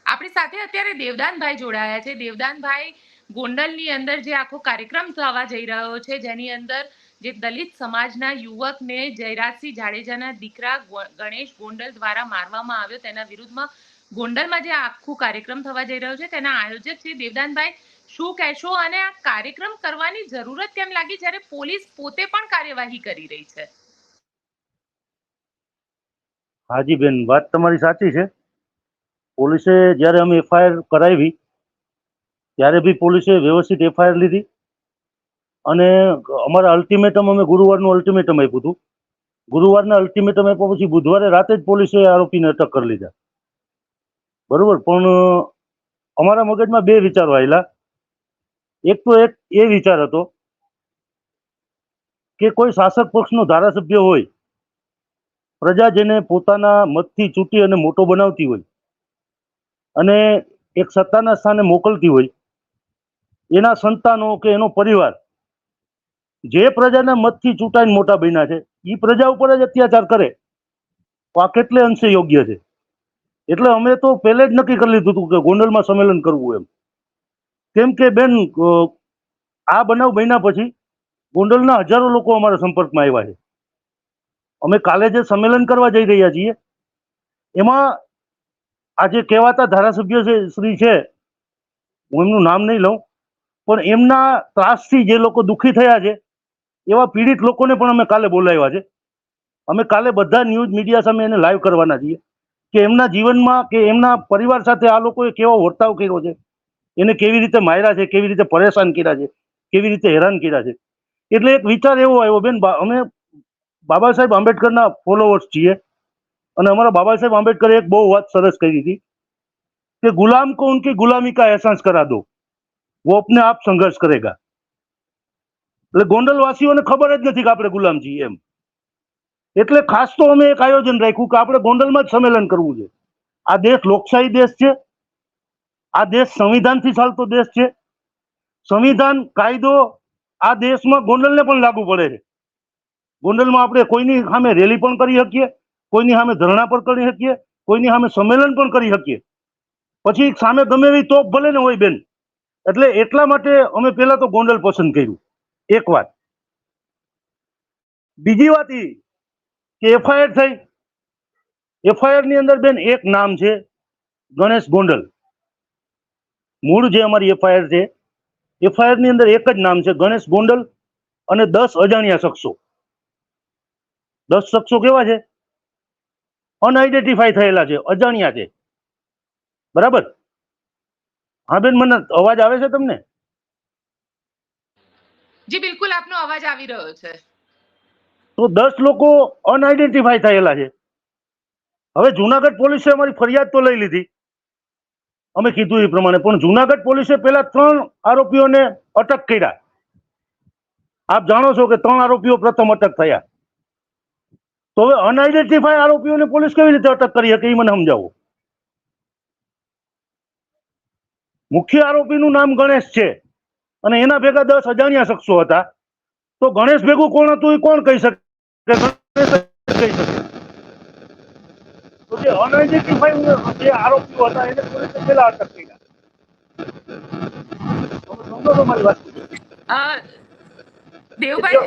આપણી સાથે અત્યારે દેવદાનભાઈ જોડાયા છે. દેવદાનભાઈ ગોંડલની અંદર જે આખો કાર્યક્રમ થવા જઈ રહ્યો છે, જેની અંદર જે દલિત સમાજના યુવકને જયરાજસિંહ જાડેજાના દીકરા ગણેશ ગોંડલ દ્વારા મારવામાં આવ્યો, તેના વિરુદ્ધમાં ગોંડલમાં જે આખું કાર્યક્રમ થવા જઈ રહ્યો છે તેના આયોજક છે. દેવદાનભાઈ, શું કહેશો અને આ કાર્યક્રમ કરવાની જરૂરત કેમ લાગી જ્યારે પોલીસ પોતે પણ કાર્યવાહી કરી રહી છે? હાજી બેન, વાત તમારી સાચી છે. પોલીસે જ્યારે અમે એફઆઈઆર કરાવી ત્યારે બી પોલીસે વ્યવસ્થિત એફઆઈઆર લીધી અને અમારા અલ્ટિમેટમ અમે ગુરુવારનું અલ્ટિમેટમ આપ્યું હતું. ગુરુવારના અલ્ટિમેટમ આપ્યા પછી બુધવારે રાતે જ પોલીસે આરોપીને અટક કરી લીધા. બરોબર, પણ અમારા મગજમાં બે વિચારો આવેલા. એક તો એક એ વિચાર હતો કે કોઈ શાસક પક્ષનો ધારાસભ્ય હોય, પ્રજા જેને પોતાના મતથી ચૂંટી અને મોટો બનાવતી હોય અને એક સત્તાના સ્થાને મોકલતી હોય, એના સંતાનો કે એનો પરિવાર જે પ્રજાના મતથી ચૂંટાઈને મોટા બન્યા છે એ પ્રજા ઉપર જ અત્યાચાર કરે તો આ કેટલે અંશે યોગ્ય છે? એટલે અમે તો પહેલે જ નક્કી કરી લીધું હતું કે ગોંડલમાં સંમેલન કરવું એમ. કેમ કે બેન, આ બનાવ બન્યા પછી ગોંડલના હજારો લોકો અમારા સંપર્કમાં આવ્યા છે. અમે કાલે જે સંમેલન કરવા જઈ રહ્યા છીએ એમાં આજે કહેવાતા ધારાસભ્ય શ્રી છે, હું એમનું નામ નહીં લઉં, પણ એમના ત્રાસથી જે લોકો દુઃખી થયા છે એવા પીડિત લોકોને પણ અમે કાલે બોલાવ્યા છે. અમે કાલે બધા ન્યૂઝ મીડિયા સામે એને લાઈવ કરવાના છીએ કે એમના જીવનમાં કે એમના પરિવાર સાથે આ લોકોએ કેવો વર્તાવ કર્યો છે, એને કેવી રીતે માર્યા છે, કેવી રીતે પરેશાન કર્યા છે, કેવી રીતે હેરાન કર્યા છે. એટલે એક વિચાર એવો આવ્યો બેન, અમે બાબા સાહેબ આંબેડકરના ફોલોવર્સ છીએ અને અમારા બાબા સાહેબ આંબેડકરે એક બહુ વાત સરસ કરી હતી કે ગુલામ को उनकी गुलामी का एहसास करा दो, वो अपने आप संघर्ष करेगा. એટલે ગોંડલ વાસીઓને ખબર જ નથી કે આપણે ગુલામ છીએ એમ. એટલે ખાસ તો અમે એક આયોજન રાખ્યું કે આપણે ગોંડલમાં જ સંમેલન કરવું છે. આ દેશ લોકશાહી દેશ છે, આ દેશ સંવિધાનથી ચાલતો દેશ છે. સંવિધાન કાયદો આ દેશમાં ગોંડલને પણ લાગુ પડે છે. ગોંડલમાં આપણે કોઈની સામે રેલી પણ કરી શકીએ, કોઈની સામે ધરણા પણ કરી શકીએ, કોઈની સામે સંમેલન પણ કરી શકીએ. પછી સામે ગમે એવી તોપ ભલે ને હોય બેન. એટલે એટલા માટે અમે પહેલા તો ગોંડલ પસંદ કર્યું. એક વાત. બીજી વાત એ કે એફઆઈઆર થઈ, એફઆઈઆર ની અંદર બેન એક નામ છે ગણેશ ગોંડલ. મૂળ જે અમારી એફઆઈઆર છે, એફઆઈઆર ની અંદર એક જ નામ છે ગણેશ ગોંડલ અને 10 અજાણ્યા શખ્સો. 10 શખ્સો કેવા છે? અનઆઇડેન્ટિફાઈ થયેલા છે, અજાણ્યા છે. બરાબર? હા બેન, મને અવાજ આવે છે તમને? જી બિલકુલ, આપનો અવાજ આવી રહ્યો છે. તો 10 લોકો અનઆઇડેન્ટિફાઈ થયેલા છે. હવે જુનાગઢ પોલીસે અમારી ફરિયાદ તો લઈ લીધી, અમે કીધું એ પ્રમાણે, પણ જુનાગઢ પોલીસે પેલા 3 આરોપીઓને અટક કર્યા. આપ જાણો છો કે 3 આરોપીઓ પ્રથમ અટક થયા. તો હવે અનઆઇડેન્ટિફાઈ આરોપીઓને પોલીસ કેવી રીતે અટક કરી શકે એ મને સમજાવો. મુખ્ય આરોપીનું નામ ગણેશ છે અને એના ભેગા 10 અજાણ્યા શખ્સો હતા. તો ગણેશ ભેગું કોણ હતું એ કોણ કહી શકે? કહી શકે. તો જે અનઆઇડેન્ટિફાઈ જે આરોપીઓ હતા એને પોલીસે પેલા અટક કર્યા. સમજો છો મારી વાત? દેવભાઈ,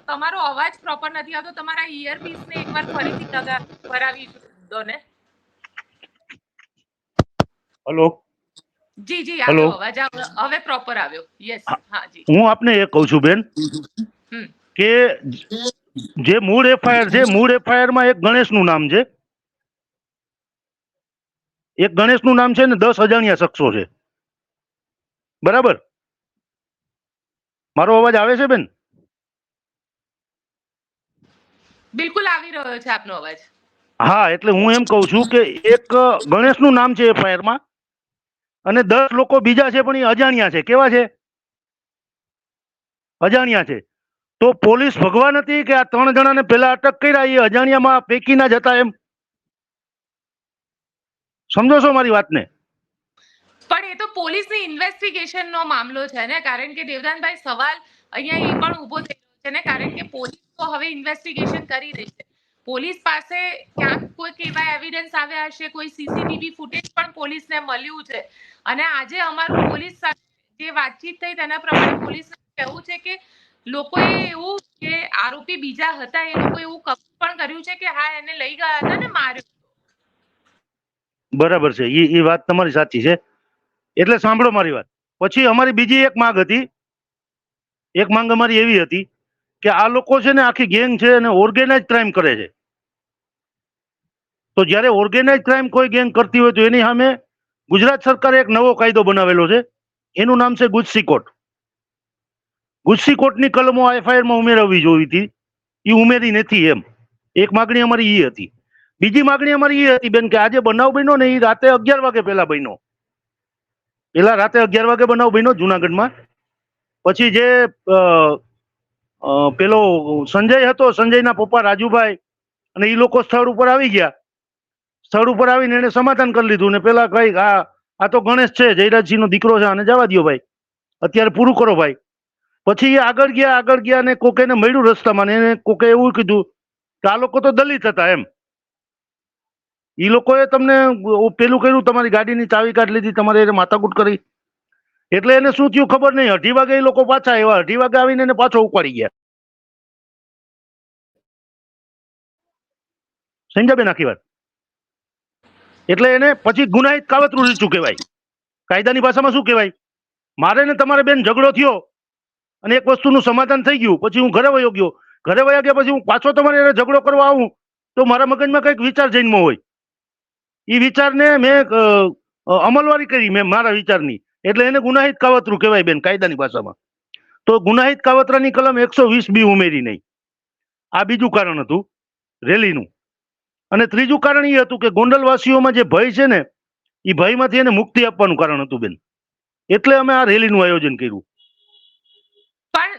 તમારો અવાજ પ્રોપર નથી આવતો. તમારા ઇયરપીસ ને એકવાર ફરીથી ભરાવી દો ને. હેલો. જી જી, આવ્યો અવાજ, હવે પ્રોપર આવ્યો. યસ, હા જી. હું આપને એ કહું છું બેન કે જે મૂળ એફઆઈઆર છે, મૂળ એફઆઈઆર માં એક ગણેશનું નામ છે, એક ગણેશનું નામ છે ને 10 અજાણ્યા શખ્સો છે. બરાબર? મારો અવાજ આવે છે બેન? બિલકુલ આવી રહ્યો છે આપનો અવાજ. હા, એટલે હું એમ કહું છું કે એક ગણેશનું નામ છે એફઆઈઆર માં અને 10 લોકો બીજા છે પણ એ અજાણ્યા છે. કેવા છે? અજાણ્યા છે. તો પોલીસ ભગવાન હતી કે આ 3 જણાને પહેલા અટક કર્યા એ અજાણ્યામાં પૈકી ના જતા એમ? સમજો છો મારી વાતને? પણ એ તો પોલીસની ઇન્વેસ્ટિગેશનનો મામલો છે ને, કારણ કે દેવદાનભાઈ સવાલ અહીંયા એ પણ ઊભો થઈ રહ્યો છે ને, કારણ કે પોલીસ તો હવે ઇન્વેસ્ટિગેશન કરી રહી છે. પોલીસ પાસે ક્યાંક કોઈક એવા એવિડન્સ આવ્યા હશે, કોઈ સીસીટીવી ફૂટેજ પણ પોલીસને મળ્યું છે, અને આજે અમારું પોલીસ સાથે જે વાતચીત થઈ તેના પ્રમાણે પોલીસનું કહેવું છે કે લોકોએ એવું કે આરોપી બીજા હતા એ લોકો એવું કબૂલ પણ કર્યું છે કે હા એને લઈ ગયા હતા ને માર્યો. બરાબર છે, એ વાત તમારી સાચી છે. એટલે સાંભળો મારી વાત. પછી અમારી બીજી એક માંગ હતી. એક માંગ અમારી એવી હતી કે આ લોકો છે ને આખી ગેંગ છે અને ઓર્ગેનાઇઝ ક્રાઇમ કરે છે. તો જ્યારે ઓર્ગેનાઇઝ ક્રાઇમ કોઈ ગેંગ કરતી હોય તો એની સામે ગુજરાત સરકારે એક નવો કાયદો બનાવેલો છે. એનું નામ છે ગુજસી કોડ. ગુજસી કોડની કલમો એફઆઈઆરમાં ઉમેરવી જોઈ હતી, એ ઉમેરી નથી એમ. એક માગણી અમારી એ હતી. બીજી માગણી અમારી એ હતી બેન કે આજે બનાવ બન્યો ને એ રાતે 11 વાગે પહેલા બન્યો. પેલા રાતે 11 વાગે બનાવ બન્યો જુનાગઢમાં. પછી જે પેલો સંજય હતો, સંજયના પપ્પા રાજુભાઈ અને એ લોકો સ્થળ ઉપર આવી ગયા. સ્થળ ઉપર આવીને એને સમાધાન કરી લીધું ને પેલા કઈ આ તો ગણેશ છે, જયરાજસિંહનો દીકરો છે, આને જવા દો ભાઈ, અત્યારે પૂરું કરો ભાઈ. પછી એ આગળ ગયા ને કોકે એને મળ્યું રસ્તામાં ને એને કોકે એવું કીધું કે આ લોકો તો દલિત હતા એમ. એ લોકોએ તમને પેલું કર્યું, તમારી ગાડીની ચાવી કાઢી લીધી, તમારે એને માથાકૂટ કરી. એટલે એને શું થયું ખબર નહીં. 2:30 વાગે એ લોકો પાછા આવ્યા. 2:30 વાગે આવીને એને પાછો ઉપાડી ગયા. સમજ્યા બેન આખી વાત? એટલે એને પછી ગુનાહિત કાવતરું રીચું કહેવાય. કાયદાની ભાષામાં શું કહેવાય? મારે ને તમારે બેન ઝઘડો થયો અને એક વસ્તુનું સમાધાન થઈ ગયું, પછી હું ઘરે વયો ગયો. ઘરે વયા ગયા પછી હું પાછો તમારે એને ઝઘડો કરવા આવું તો મારા મગજમાં કંઈક વિચાર જન્મો હોય. એ વિચારને મેં અમલવારી કરી મેં મારા વિચારની. એટલે એને ગુનાહિત કાવતરું કહેવાય બેન કાયદાની ભાષામાં. તો ગુનાહિત કાવતરાની કલમ 120B ઉમેરી નહીં. આ બીજું કારણ હતું રેલીનું. અને ત્રીજું કારણ એ હતું કે ગોંડલવાસીઓમાં જે ભય છે ને, એ ભયમાંથી એને મુક્તિ આપવાનું કારણ હતું બેન. એટલે અમે આ રેલીનું આયોજન કર્યું. પણ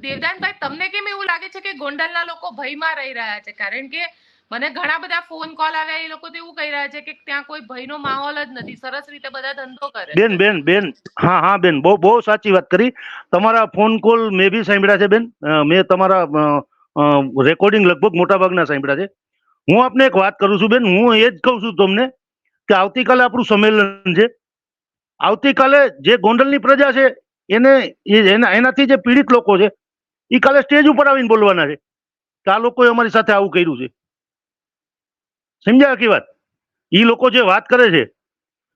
દેવદાનભાઈ, તમને કેમ એવું લાગે છે કે ગોંડલના લોકો ભયમાં રહી રહ્યા છે? કારણ કે મને ઘણા બધા ફોન કોલ આવ્યા, એ લોકો તો એવું કહી રહ્યા છે કે ત્યાં કોઈ ભયનો માહોલ જ નથી, સરસ રીતે બધા ધંધો કરે છે. બેન હા બેન, બહુ સાચી વાત કરી. તમારા ફોન કોલ મેં બી સાંભળ્યા છે બેન. મેં તમારા રેકોર્ડિંગ લગભગ મોટાભાગના સાંભળ્યા છે. હું આપને એક વાત કરું છું બેન, હું એ જ કહું છું તમને કે આવતીકાલે આપણું સંમેલન છે. આવતીકાલે જે ગોંડલની પ્રજા છે એનાથી જે પીડિત લોકો છે એ કાલે સ્ટેજ ઉપર આવીને બોલવાના છે કે આ લોકોએ અમારી સાથે આવું કર્યું છે. સમજ્યા આખી વાત? એ લોકો જે વાત કરે છે,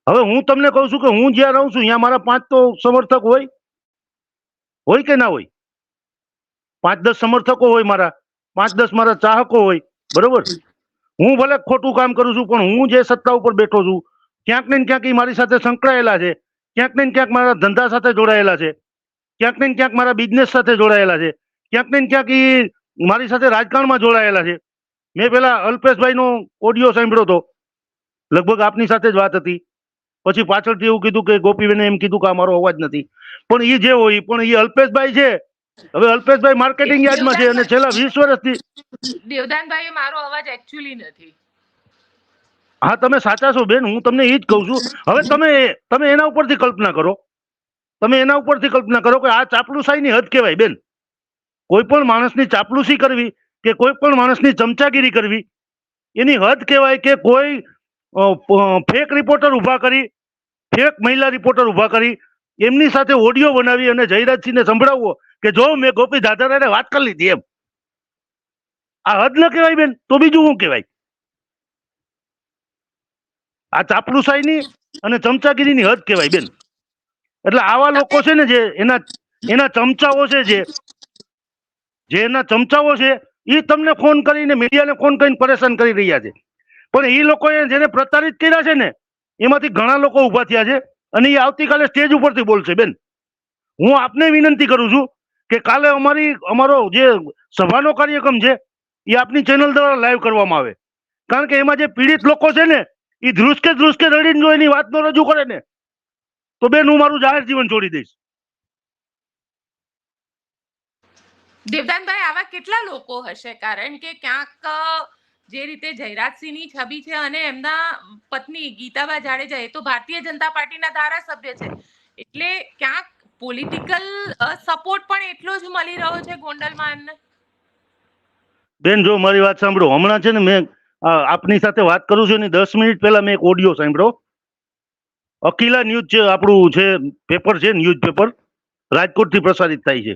હવે હું તમને કહું છું કે હું જ્યાં રહું છું ત્યાં મારા 5 તો સમર્થક હોય કે ના હોય? 5-10 સમર્થકો હોય મારા, 5-10 મારા ચાહકો હોય, બરોબર? હું ભલે ખોટું કામ કરું છું પણ હું જે સત્તા ઉપર બેઠો છું ક્યાંક ને ક્યાંક એ મારી સાથે સંકળાયેલા છે, ક્યાંક ને ક્યાંક મારા ધંધા સાથે જોડાયેલા છે, ક્યાંક ને ક્યાંક મારા બિઝનેસ સાથે જોડાયેલા છે, ક્યાંક ને ક્યાંક એ મારી સાથે રાજકારણમાં જોડાયેલા છે. મેં પેલા અલ્પેશભાઈનો ઓડિયો સાંભળ્યો હતો, લગભગ આપની સાથે જ વાત હતી. પછી પાછળથી એવું કીધું કે ગોપીબેને એમ કીધું કે આ મારો અવાજ નથી. પણ એ જે હોય, પણ એ અલ્પેશભાઈ છે. હવે અલ્પેશભાઈ માર્કેટિંગ યાર્ડમાં છે અને છેલ્લા 20 વર્ષથી. દેવદાનભાઈ, મારો અવાજ એકચ્યુઅલી નથી. હા, તમે સાચા છો બેન, હું તમને એ જ કહું છું. હવે તમે એના ઉપરથી કલ્પના કરો. તમે એના ઉપરથી કલ્પના કરો કે આ ચાપલુસાઈની હદ કહેવાય બેન. કોઈ પણ માણસની ચાપલુસી કરવી કે કોઈ પણ માણસની ચમચાગીરી કરવી એની હદ કહેવાય. કે કોઈ ફેક રિપોર્ટર ઊભા કરી, ફેક મહિલા રિપોર્ટર ઊભા કરી એમની સાથે ઓડિયો બનાવી અને જયરાજસિંહને સંભળાવવો કે જો મેં ગોપી ધાધારાને વાત કરી લીધી એમ. આ હદ ન કહેવાય બેન, તો બીજું શું કહેવાય? આ ચાપલુસાઈની અને ચમચાગીરીની હદ કહેવાય બેન. એટલે આવા લોકો છે ને જે એના ચમચાઓ છે, જે એના ચમચાઓ છે એ તમને ફોન કરીને, મીડિયાને ફોન કરીને પરેશાન કરી રહ્યા છે. પણ એ લોકોએ જેને પ્રતારિત કર્યા છે ને એમાંથી ઘણા લોકો ઉભા થયા છે અને એ આવતીકાલે સ્ટેજ ઉપરથી બોલશે બેન. હું આપને વિનંતી કરું છું કે કાલે અમારો જે સભાનો કાર્યક્રમ છે એ આપની ચેનલ દ્વારા લાઈવ કરવામાં આવે. કારણ કે એમાં જે પીડિત લોકો છે ને એ ધ્રુસકે રડીને જો એની વાત ન રજૂ કરે ને તો બેન હું મારું જાહેર જીવન છોડી દઈશ. દેવદાનભાઈ, આવા કેટલા લોકો હશે? કારણ કે ક્યાંક જે રીતે જયરાજસિંહની છબી છે અને એમના પત્ની ગીતાબા જાડેજા એ તો ભારતીય જનતા પાર્ટીના ધારાસભ્ય છે, એટલે ક્યાંક પોલિટિકલ સપોર્ટ પણ એટલો જ મળી રહ્યો છે ગોંડલમાં એમને. બેન જો મારી વાત સાંભળો, હમણાં છે ને મેં આપની સાથે વાત કરું છું ને 10 મિનિટ પહેલા મેં એક ઓડિયો સાંભળ્યો. અકિલા ન્યૂઝ છે, આપણું છે પેપર છે, ન્યૂઝ પેપર રાજકોટથી પ્રસારિત થાય છે.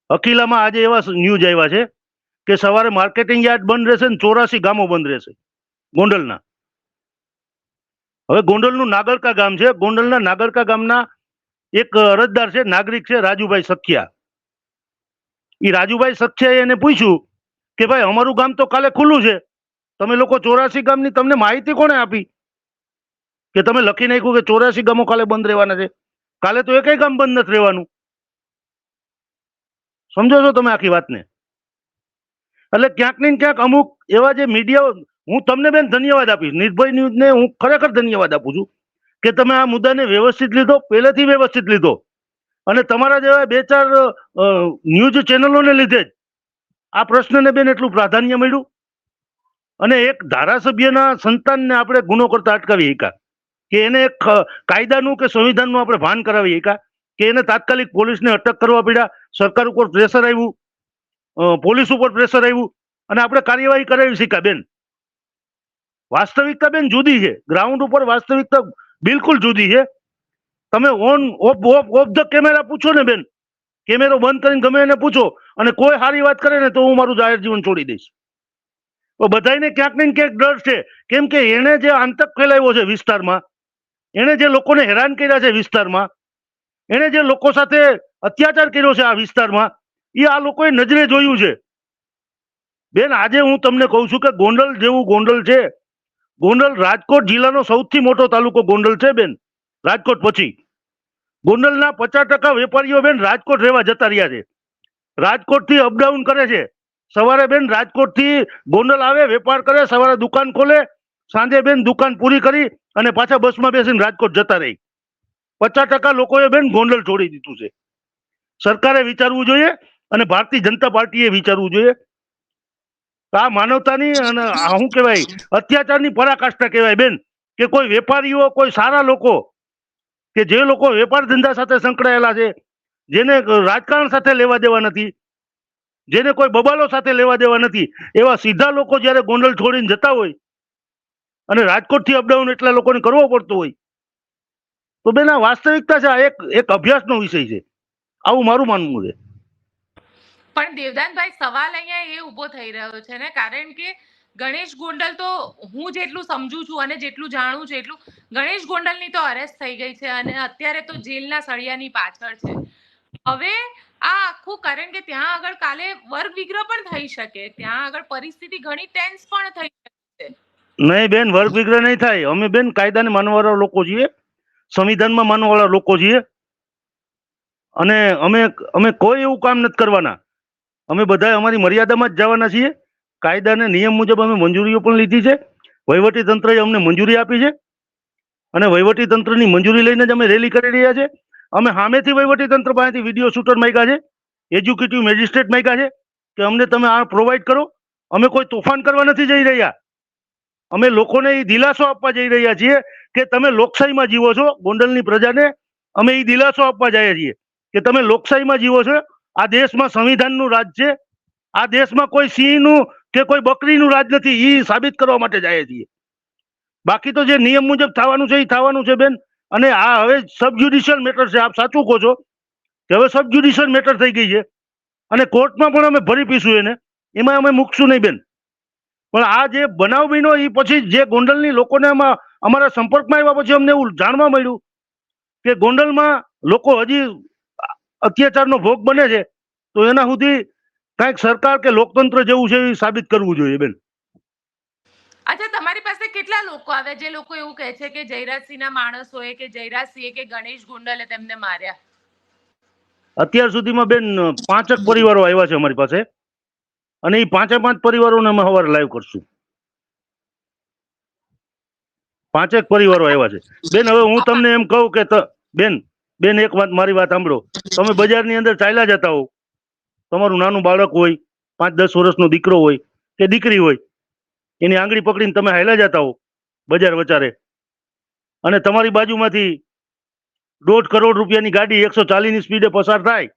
અકિલામાં આજે એવા ન્યૂઝ આવ્યા છે કે સવારે માર્કેટિંગ યાર્ડ બંધ રહેશે ને 84 ગામો બંધ રહેશે ગોંડલના. હવે ગોંડલનું નાગરકા ગામ છે, ગોંડલના નાગરકા ગામના એક અરજદાર છે, નાગરિક છે રાજુભાઈ સખિયા. એ રાજુભાઈ સખિયાએ એને પૂછ્યું કે ભાઈ અમારું ગામ તો કાલે ખુલ્લું છે, તમે લોકો 84 ગામની તમને માહિતી કોણે આપી કે તમે લખી નાખ્યું કે 84 ગામો કાલે બંધ રહેવાના છે? કાલે તો એકેય ગામ બંધ નથી રહેવાનું. સમજો છો તમે આખી વાતને? એટલે ક્યાંક ને ક્યાંક અમુક એવા જે મીડિયા, હું તમને બેન ધન્યવાદ આપીશ, નિર્ભય ન્યૂઝને હું ખરેખર ધન્યવાદ આપું છું કે તમે આ મુદ્દાને વ્યવસ્થિત લીધો, પહેલેથી વ્યવસ્થિત લીધો. અને તમારા જેવા 2-4 ન્યૂઝ ચેનલોને લીધે જ આ પ્રશ્નને બેન એટલું પ્રાધાન્ય મળ્યું. અને એક ધારાસભ્યના સંતાનને આપણે ગુનો કરતા અટકાવી શક્યા, કે એને એક કાયદાનું કે સંવિધાનનું આપણે ભાન કરાવી શક્યા, કે એને તાત્કાલિક પોલીસને અટક કરવા પડ્યા, સરકાર ઉપર પ્રેશર આવ્યું, પોલીસ ઉપર પ્રેશર આવ્યું અને આપણે કાર્યવાહી કરાવી શક્યા. બેન વાસ્તવિકતા બેન જુદી છે, ગ્રાઉન્ડ ઉપર વાસ્તવિકતા બિલકુલ જુદી છે. તમે ઓન ઓફ ધ કેમેરા પૂછો ને બેન, કેમેરો બંધ કરીને ગમે એને પૂછો અને કોઈ સારી વાત કરે ને તો હું મારું જાહેર જીવન છોડી દઈશ. તો બધાને ક્યાંક ને ક્યાંક ડર છે, કેમ કે એને જે આતંક ફેલાવ્યો છે વિસ્તારમાં, એને જે લોકોને હેરાન કર્યા છે વિસ્તારમાં, એને જે લોકો સાથે અત્યાચાર કર્યો છે આ વિસ્તારમાં, એ આ લોકોએ નજરે જોયું છે. બેન આજે હું તમને કહું છું કે ગોંડલ જેવું ગોંડલ છે, ગોંડલ રાજકોટ જિલ્લાનો સૌથી મોટો તાલુકો ગોંડલ છે બેન. રાજકોટ પછી ગોંડલના 50% વેપારીઓ બેન રાજકોટ રહેવા જતા રહ્યા છે, રાજકોટથી અપડાઉન કરે છે. સવારે બેન રાજકોટથી ગોંડલ આવે, વેપાર કરે, સવારે દુકાન ખોલે, સાંજે બેન દુકાન પૂરી કરી અને પાછા બસમાં બેસીને રાજકોટ જતા રહી. 50% લોકોએ બેન ગોંડલ છોડી દીધું છે. સરકારે વિચારવું જોઈએ અને ભારતીય જનતા પાર્ટીએ વિચારવું જોઈએ. આ માનવતાની અને શું કહેવાય, અત્યાચારની પરાકાષ્ઠા કહેવાય બેન, કે કોઈ વેપારીઓ, કોઈ સારા લોકો કે જે લોકો વેપાર ધંધા સાથે સંકળાયેલા છે, જેને રાજકારણ સાથે લેવા દેવા નથી, જેને કોઈ બબાલો સાથે લેવા દેવા નથી, એવા સીધા લોકો જ્યારે ગોંડલ છોડીને જતા હોય અને રાજકોટથી અપડાઉન એટલા લોકોને કરવો પડતો હોય, તો બેન આ વાસ્તવિકતા છે. આ એક અભ્યાસનો વિષય છે, આવું મારું માનવું છે. પણ દેવદાનભાઈ, સવાલ અહીંયા એ ઉભો થઈ રહ્યો છે ને, કારણ કે ગણેશ ગોંડલ તો હું જેટલું સમજુ છું અને જેટલું જાણું છું એટલું, ગણેશ ગોંડલની તો અરેસ્ટ થઈ ગઈ છે અને અત્યારે તો જેલના સળિયાની પાછળ છે. હવે આ આખું, કારણ કે ત્યાં આગળ કાલે વર્ગ વિગ્રહ પણ થઈ શકે, ત્યાં આગળ પરિસ્થિતિ ઘણી ટેન્સ પણ થઈ શકે. નહીં બેન, વર્ગ વિગ્રહ નહીં થાય. અમે બેન કાયદાને માનવાવાળા લોકો છીએ, સંવિધાનમાં માનવાવાળા લોકો છીએ અને અમે કોઈ એવું કામ નથી કરવાના. અમે બધા અમારી મર્યાદામાં જ જવાના છીએ. કાયદાને નિયમ મુજબ અમે મંજૂરીઓ પણ લીધી છે, વહીવટી તંત્રએ અમને મંજૂરી આપી છે અને વહીવટી તંત્રની મંજૂરી લઈને જ અમે રેલી કરી રહ્યા છે. અમે સામેથી વહીવટી તંત્ર પાસેથી વિડીયો શૂટર માંગ્યા છે, એજ્યુકેટિવ મેજિસ્ટ્રેટ માંગ્યા છે કે અમને તમે આ પ્રોવાઈડ કરો. અમે કોઈ તોફાન કરવા નથી જઈ રહ્યા, અમે લોકોને એ દિલાસો આપવા જઈ રહ્યા છીએ કે તમે લોકશાહીમાં જીવો છો. ગોંડલની પ્રજાને અમે એ દિલાસો આપવા જઈએ છીએ કે તમે લોકશાહીમાં જીવો છો. આ દેશમાં સંવિધાનનું રાજ છે, આ દેશમાં કોઈ સિંહનું કે કોઈ બકરીનું રાજ નથી, એ સાબિત કરવા માટે જાય છીએ. બાકી તો જે નિયમ મુજબ થવાનું છે એ થવાનું છે બેન. અને આ હવે સબ જ્યુડિશિયલ મેટર છે, આપ સાચું કહો છો કે હવે સબ જ્યુડિશિયલ મેટર થઈ ગઈ છે અને કોર્ટમાં પણ અમે ભરી પીશું એને, એમાં અમે મૂકશું નહીં બેન. પણ આ જે બનાવ બન્યો એ પછી જે ગોંડલની લોકોને અમારા સંપર્કમાં આવ્યા પછી અમને એવું જાણવા મળ્યું કે ગોંડલમાં લોકો હજી અત્યાચારનો ભોગ બને છે, તો એના સુધી કાંઈક સરકાર કે લોકતંત્ર જેવું છે એ સાબિત કરવું જોઈએ બેન. અચ્છા, તમારી પાસે કેટલા લોકો આવ્યા જે લોકો એવું કહે છે કે જયરાજસિંહના માણસોએ કે જયરાજસિંહે કે ગણેશ ગોંડલે તેમને માર્યા? અત્યાર સુધીમાં બેન 5 પરિવારો આવ્યા છે અમારી પાસે અને એ 5 પરિવારોને અમે સવારે લાઈવ કરશું. 5 પરિવારો આવ્યા છે બેન. હવે હું તમને એમ કહું કે બેન એક વાત, મારી વાત સાંભળો. તમે બજારની અંદર ચાલ્યા જતા હો, તમારું નાનું બાળક હોય, 5-10 વર્ષનો દીકરો હોય કે દીકરી હોય, એની આંગળી પકડીને તમે હાલ્યા જતા હો બજાર વચારે અને તમારી બાજુમાંથી 1.5 કરોડ રૂપિયાની ગાડી 140ની સ્પીડે પસાર થાય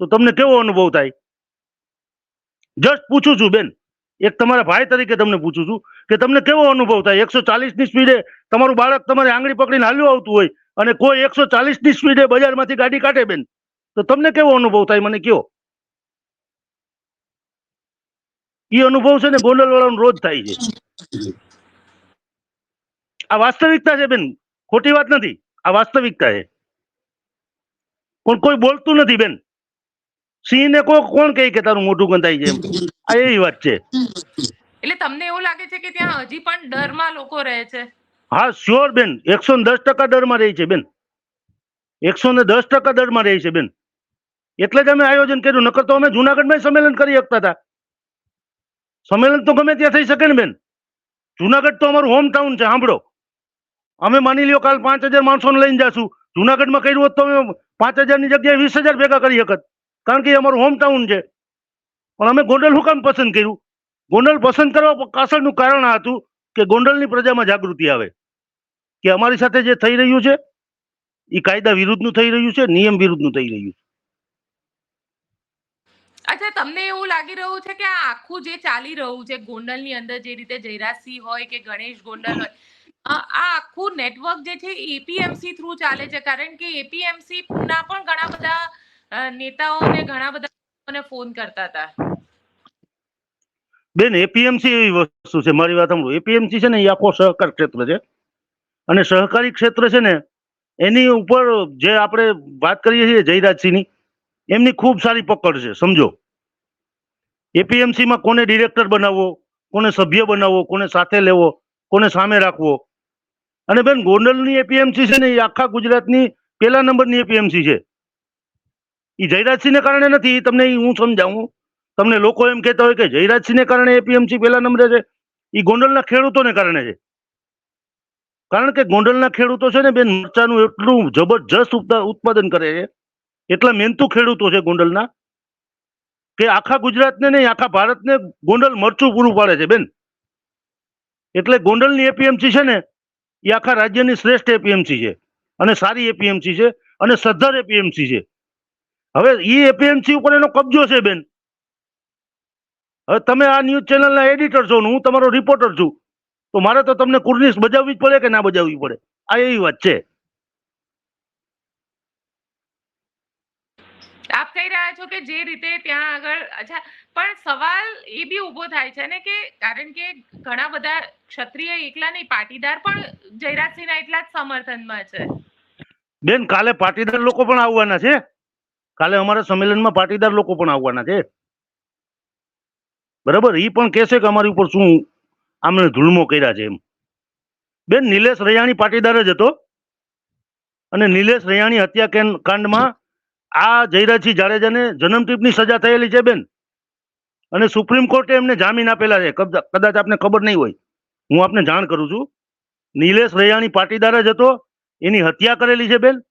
તો તમને કેવો અનુભવ થાય? જસ્ટ પૂછું છું બેન, એક તમારા ભાઈ તરીકે તમને પૂછું છું કે તમને કેવો અનુભવ થાય? 140ની સ્પીડે તમારું બાળક તમારી આંગળી પકડીને હાલ્યું આવતું હોય અને કોઈ 140ની સ્પીડે બજારમાંથી ગાડી કાઢે બેન, તો તમને કેવો અનુભવ થાય મને કયો? એ અનુભવ છે ને ગોંડલ વાળાનો રોજ થાય છે. આ વાસ્તવિકતા છે બેન, ખોટી વાત નથી, આ વાસ્તવિકતા છે. પણ કોઈ બોલતું નથી બેન. સિંહ ને કોણ કહે કે તારું મોઢું ગંધાઈ છે એમ? આ એવી વાત છે. એટલે તમને એવું લાગે છે કે ત્યાં હજી પણ ડરમાં લોકો રહે છે? હા શ્યોર બેન, 110% ડરમાં રહી છે બેન, 110% ડરમાં રહી છે બેન. એટલે જ અમે આયોજન કર્યું, નકર તો અમે જુનાગઢમાં સંમેલન કરી શકતા હતા. સંમેલન તો ગમે ત્યાં થઈ શકે ને બેન. જુનાગઢ તો અમારું હોમ ટાઉન છે. સાંભળો, અમે માની લ્યો કાલ 5000 માણસોને લઈને જાશું, જુનાગઢમાં કર્યું હોત તો અમે 5000ની જગ્યાએ 20000 ભેગા કરી શકત, કારણ કે એ અમારું હોમ ટાઉન છે. પણ અમે ગોંડલ શું કામ પસંદ કર્યું? ગોંડલ પસંદ કરવા પાછળનું કારણ આ હતું કે ગોંડલની પ્રજામાં જાગૃતિ આવે કે અમારી સાથે જે થઈ રહ્યું છે એ કાયદા વિરુદ્ધનું થઈ રહ્યું છે, નિયમ વિરુદ્ધનું થઈ રહ્યું છે. અચ્છા, તમને એવું લાગી રહ્યું છે કે આ આખું જે ચાલી રહ્યું છે ગોંડલની અંદર, જે રીતે જયરાજસિંહ હોય કે ગણેશ ગોંડલ હોય, આ આખું નેટવર્ક જે છે એપીએમસી થ્રુ ચાલે છે? કારણ કે એપીએમસી ના પણ ઘણા બધા નેતાઓને ઘણા બધા ફોન કરતા હતા. બેન એપીએમસી એવી વસ્તુ છે, મારી વાત સાંભળો, એપીએમસી છે ને એ આખો સહકાર ક્ષેત્ર છે, અને સહકારી ક્ષેત્ર છે ને એની ઉપર જે આપણે વાત કરીએ છીએ જયરાજસિંહની, એમની ખૂબ સારી પકડ છે. સમજો, એપીએમસીમાં કોને ડિરેક્ટર બનાવવો, કોને સભ્ય બનાવવો, કોને સાથે લેવો, કોને સામે રાખવો. અને બેન ગોંડલની એપીએમસી છે ને એ આખા ગુજરાતની પહેલા નંબરની એપીએમસી છે. એ જયરાજસિંહને કારણે નથી, તમને હું સમજાવું. તમને લોકો એમ કહેતા હોય કે જયરાજસિંહને કારણે એપીએમસી પહેલા નંબરે છે, એ ગોંડલના ખેડૂતોને કારણે છે. કારણ કે ગોંડલના ખેડૂતો છે ને બેન, મરચાનું એટલું જબરજસ્ત ઉત્પાદન કરે છે, એટલા મહેનતુ ખેડૂતો છે ગોંડલના, કે આખા ગુજરાતને નહીં આખા ભારતને ગોંડલ મરચું પૂરું પાડે છે બેન. એટલે ગોંડલની એપીએમસી છે ને એ આખા રાજ્યની શ્રેષ્ઠ એપીએમસી છે, અને સારી એપીએમસી છે, અને સદ્ધર એપીએમસી છે. હવે એ એપીએમસી ઉપર એનો કબજો છે બેન. હવે તમે આ ન્યૂઝ ચેનલના એડિટર છો ને હું તમારો રિપોર્ટર છું, તો મારે તો તમને કુર્નિશ બજાવવી જ પડે કે ના બજાવવી પડે? આ એવી વાત છે. આપ કહી રહ્યા છો કે જે રીતે ત્યાં આગળ, અચ્છા, પણ સવાલ એ બી ઉભો થાય છે ને કે કારણ કે ઘણા બધા ક્ષત્રિય એકલા નહીં, પાટીદાર પણ જયરાજસિંહના એટલા જ સમર્થનમાં છે. બેન કાલે પાટીદાર લોકો પણ આવવાના છે. કાલે અમારા સંમેલનમાં પાટીદાર લોકો પણ આવવાના છે. બરાબર, એ પણ કહેશે કે અમારી ઉપર શું આમણે ધૂળમો કર્યા છે એમ. બેન નિલેશ રૈયાણી પાટીદાર જ હતો, અને નિલેશ રૈયાણી હત્યા કાંડમાં આ જયરાજસિંહ જાડેજાને જન્મટીપની સજા થયેલી છે બેન, અને સુપ્રીમ કોર્ટે એમને જામીન આપેલા છે. કદાચ આપને ખબર નહીં હોય, હું આપને જાણ કરું છું. નિલેશ રૈયાણી પાટીદાર જ હતો, એની હત્યા કરેલી છે બેન,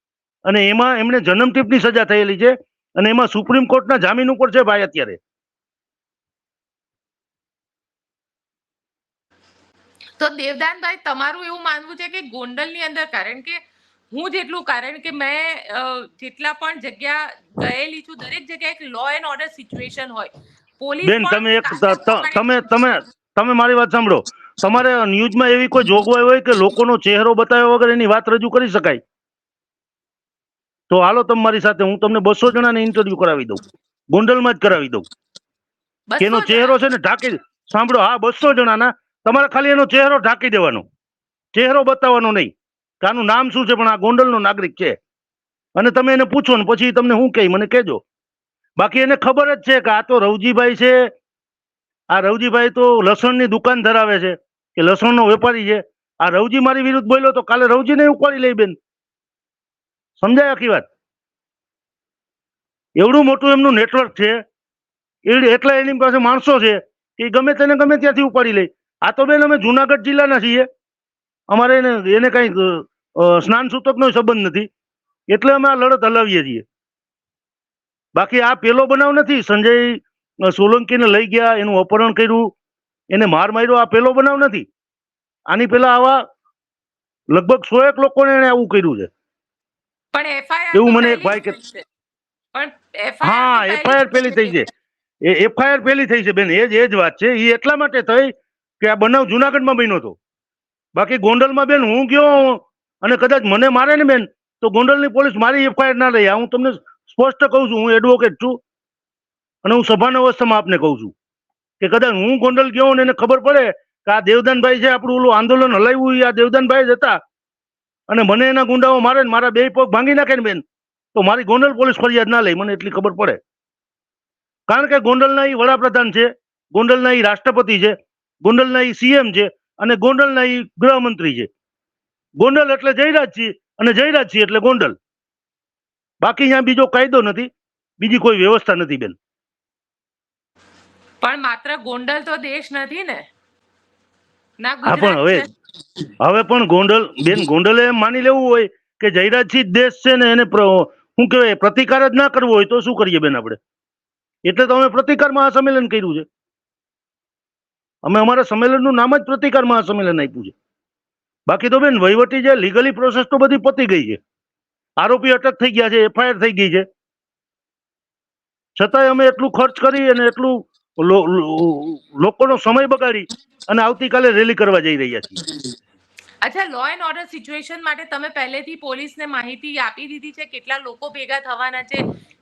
અને એમાં એમને જન્મટીપની સજા થયેલી છે, અને એમાં સુપ્રીમ કોર્ટના જામીન ઉપર છે ભાઈ અત્યારે. તો દેવદાનભાઈ, તમારું એવું માનવું છે કે ગોંડલની અંદર, કારણ કે હું જેટલું, કારણ કે મેં જેટલા પણ જગ્યા ગયેલી છું, દરેક જગ્યાએ એક લો એન્ડ ઓર્ડર સિચ્યુએશન હોય, પોલીસ બેન તમે એક પણ તમે મારી વાત સાંભળો. તમારે ન્યૂઝમાં એવી કોઈ જોગવાઈ હોય કે લોકોનો ચહેરો બતાવ્યા વગર એની વાત રજૂ કરી શકાય, તો હાલો તમે મારી સાથે, હું તમને 200 જણાને ઇન્ટરવ્યુ કરાવી દઉં, ગોંડલમાં જ કરાવી દઉં, કે એનો 200 ચહેરો છે ને ઢાંકી. સાંભળો, હા 200 જણાના. તમારે ખાલી એનો ચહેરો ઢાંકી દેવાનો, ચહેરો બતાવવાનો નહીં, કે આનું નામ શું છે, પણ આ ગોંડલનો નાગરિક છે, અને તમે એને પૂછો ને પછી તમને શું કહે મને કહેજો. બાકી એને ખબર જ છે કે આ તો રવજીભાઈ છે, આ રવજીભાઈ તો લસણની દુકાન ધરાવે છે, કે લસણનો વેપારી છે. આ રવજી મારી વિરુદ્ધ બોલ્યો તો કાલે રવજીને ઉપાડી લઈ બેન. સમજાય આખી વાત? એવડું મોટું એમનું નેટવર્ક છે, એટલા એની પાસે માણસો છે કે ગમે તેને ગમે ત્યાંથી ઉપાડી લે. આ તો બેન અમે જુનાગઢ જિલ્લાના છીએ, અમારે એને કઈ સ્નાન સૂતકનો સંબંધ નથી, એટલે અમે આ લડત હલાવીએ છીએ. બાકી આ પેલો બનાવ નથી. સંજય સોલંકીને લઈ ગયા, એનું અપહરણ કર્યું, એને માર માર્યો, આ પેલો બનાવ નથી. આની પેલા આવા લગભગ 100 લોકોને એને આવું કર્યું છે. પણ એફઆઈઆર એવું તો મને એક પહેલી ભાઈ કે, જ થઈ છે. પણ હા એફઆઈઆર પેલી થઈ છે. એ એફઆઈઆર પેલી થઈ છે બેન, એ જ વાત છે. એ એટલા માટે થઈ કે આ બનાવ જુનાગઢમાં બન્યો હતો. બાકી ગોંડલમાં બેન હું ગયો અને કદાચ મને મારે ને બેન તો ગોંડલની પોલીસ મારી એફઆઈઆર ના લઈ. હું તમને સ્પષ્ટ કહું છું, હું એડવોકેટ છું અને હું સભાના અવસ્થામાં આપને કહું છું કે કદાચ હું ગોંડલ ગયો ને એને ખબર પડે કે આ દેવદાનભાઈ છે આપણું ઓલું આંદોલન હલાવ્યું એ આ દેવદાનભાઈ જ હતા અને મને એના ગુંડાઓ મારે ને મારા બે પગ ભાંગી નાખે ને બેન, તો મારી ગોંડલ પોલીસ ફરિયાદ ના લઈ, મને એટલી ખબર પડે. કારણ કે ગોંડલના એ વડાપ્રધાન છે, ગોંડલના એ રાષ્ટ્રપતિ છે, ગોંડલના એ સીએમ છે અને ગોંડલના એ ગૃહમંત્રી છે. ગોંડલ એટલે જયરાજસિંહ અને જયરાજસિંહ એટલે ગોંડલ. બાકી અહીંયા બીજો કાયદો નથી, બીજી કોઈ વ્યવસ્થા નથી બેન. પણ માત્ર ગોંડલ તો દેશ નથી ને, ના હા પણ ગુજરાત છે. હવે પણ ગોંડલ બેન, ગોંડલે એમ માની લેવું હોય કે જયરાજસિંહ દેશ છે ને એને શું કહેવાય પ્રતિકાર જ ના કરવો હોય તો શું કરીએ બેન આપણે? એટલે તો અમે પ્રતિકાર મહાસંમેલન કર્યું છે. અમે અમારા સંમેલનનું નામ જ પ્રતિકાર મહાસંમેલન આપ્યું છે. બાકી તો બેન વહીવટી જે લીગલી પ્રોસેસ તો બધી પતી ગઈ છે. આરોપી અટક થઈ ગયા છે, એફઆઈઆર થઈ ગઈ છે. છતાંય અમે એટલું ખર્ચ કરી અને એટલું લોકોનો સમય બગાડી અને આવતીકાલે રેલી કરવા જઈ રહ્યા છીએ. અચ્છા, લો એન્ડ ઓર્ડર સિચ્યુએશન માટે તમે પહેલેથી પોલીસને માહિતી આપી દીધી છે? કેટલા લોકો ભેગા થવાના છે,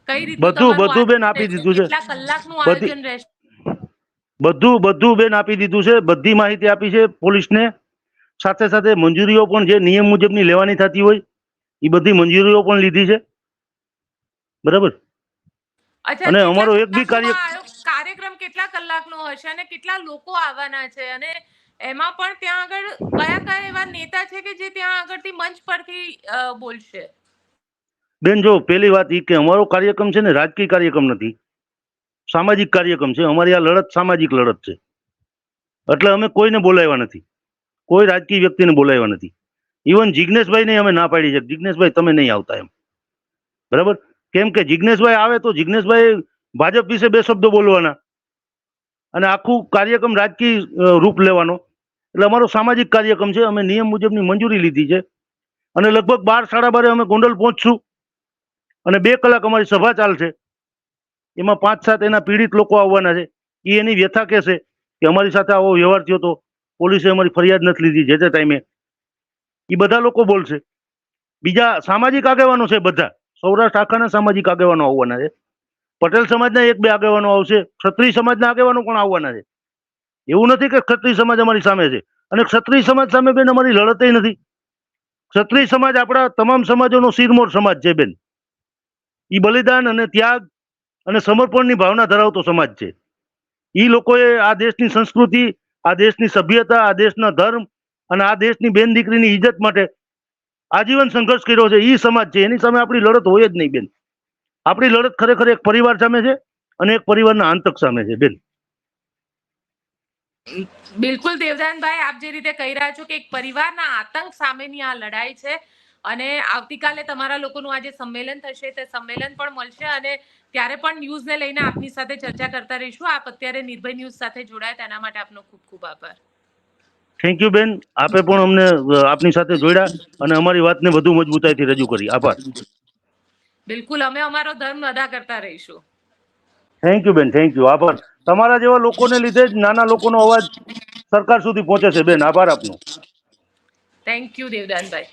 કઈ રીતનું બધું બેન આપી દીધું છે. કેટલા કલાકનું આયોજન રહેશે? બધું બેન આપી દીધું છે. બધી માહિતી આપી છે પોલીસને. સાથે સાથે મંજૂરીઓ પણ જે નિયમ મુજબની લેવાની થતી હોય એ બધી મંજૂરીઓ પણ લીધી છે. બરાબર. અને અમારો એક બી કાર્યક્રમ કેટલા કલાકનો હશે અને કેટલા લોકો આવવાના છે અને એમાં પણ ત્યાં આગળ કયા કયા એવા નેતા છે કે જે ત્યાં આગળથી મંચ પરથી બોલશે? બેન જો પેલી વાત એ કે અમારો કાર્યક્રમ છે ને રાજકીય કાર્યક્રમ નથી, સામાજિક કાર્યક્રમ છે. અમારી આ લડત સામાજિક લડત છે. એટલે અમે કોઈને બોલાવ્યા નથી, કોઈ રાજકીય વ્યક્તિને બોલાવ્યા નથી. ઇવન જિજ્ઞેશભાઈને અમે ના પાડી છે, જિજ્ઞેશભાઈ તમે નહીં આવતા એમ. બરાબર. કેમ કે જિજ્ઞેશભાઈ આવે તો જિજ્ઞેશભાઈ ભાજપ વિશે બે શબ્દો બોલવાના અને આખું કાર્યક્રમ રાજકીય રૂપ લેવાનો. એટલે અમારો સામાજિક કાર્યક્રમ છે. અમે નિયમ મુજબની મંજૂરી લીધી છે અને લગભગ 12-12:30 અમે ગોંડલ પહોંચશું અને 2 કલાક અમારી સભા ચાલશે. એમાં 5-7 એના પીડિત લોકો આવવાના છે. એ એની વ્યથા કહેશે કે અમારી સાથે આવો વ્યવહાર થયો તો પોલીસે અમારી ફરિયાદ નથી લીધી જે તે ટાઈમે. એ બધા લોકો બોલશે. બીજા સામાજિક આગેવાનો છે બધા, સૌરાષ્ટ્ર આખાના સામાજિક આગેવાનો આવવાના છે. પટેલ સમાજના 1-2 આગેવાનો આવશે, ક્ષત્રિય સમાજના આગેવાનો પણ આવવાના છે. એવું નથી કે ક્ષત્રિય સમાજ અમારી સામે છે, અને ક્ષત્રિય સમાજ સામે બેન અમારી લડત નથી. ક્ષત્રિય સમાજ આપણા તમામ સમાજોનો શિરમોર સમાજ છે બેન. એ બલિદાન અને ત્યાગ અને સમર્પણની ભાવના ધરાવતો સમાજ છે. એ લોકોએ આ દેશની સંસ્કૃતિ, આ દેશની સભ્યતા, આ દેશના ધર્મ અને આ દેશની બેન દીકરીની ઇજ્જત માટે આજીવન સંઘર્ષ કર્યો છે. એ સમાજ છે, એની સામે આપણી લડત હોય જ નહીં બેન. આપણી લડત ખરેખર એક પરિવાર સામે છે અને એક પરિવારના આંતક સામે છે બેન. બિલકુલ દેવદાનભાઈ, આપ જે રીતે કહી રહ્યા છો કે એક પરિવારના આતંક સામેની આ લડાઈ છે અને આવતીકાલે તમારા લોકોનું આજે સંમેલન થશે, તે સંમેલન પણ મળશે અને ત્યારે પણ ન્યૂઝને લઈને આપની સાથે ચર્ચા કરતા રહીશું. આપ અત્યારે નિર્ભય ન્યૂઝ સાથે જોડાયા તેના માટે આપનો ખૂબ ખૂબ આભાર. થેન્ક યુ બેન. આપે પણ અમને આપની સાથે જોડ્યા અને અમારી વાતને વધુ મજબૂતાઈથી રજૂ કરી. આભાર. બિલકુલ, અમે અમારો ધર્મ અદા કરતા રહીશું. થેન્ક યુ બેન, થેન્ક યુ. આભાર. તમારા જેવા લોકોને લીધે જ નાના લોકોનો અવાજ સરકાર સુધી પહોંચે છે બેન. આભાર આપનો. Thank you દેવદાનભાઈ.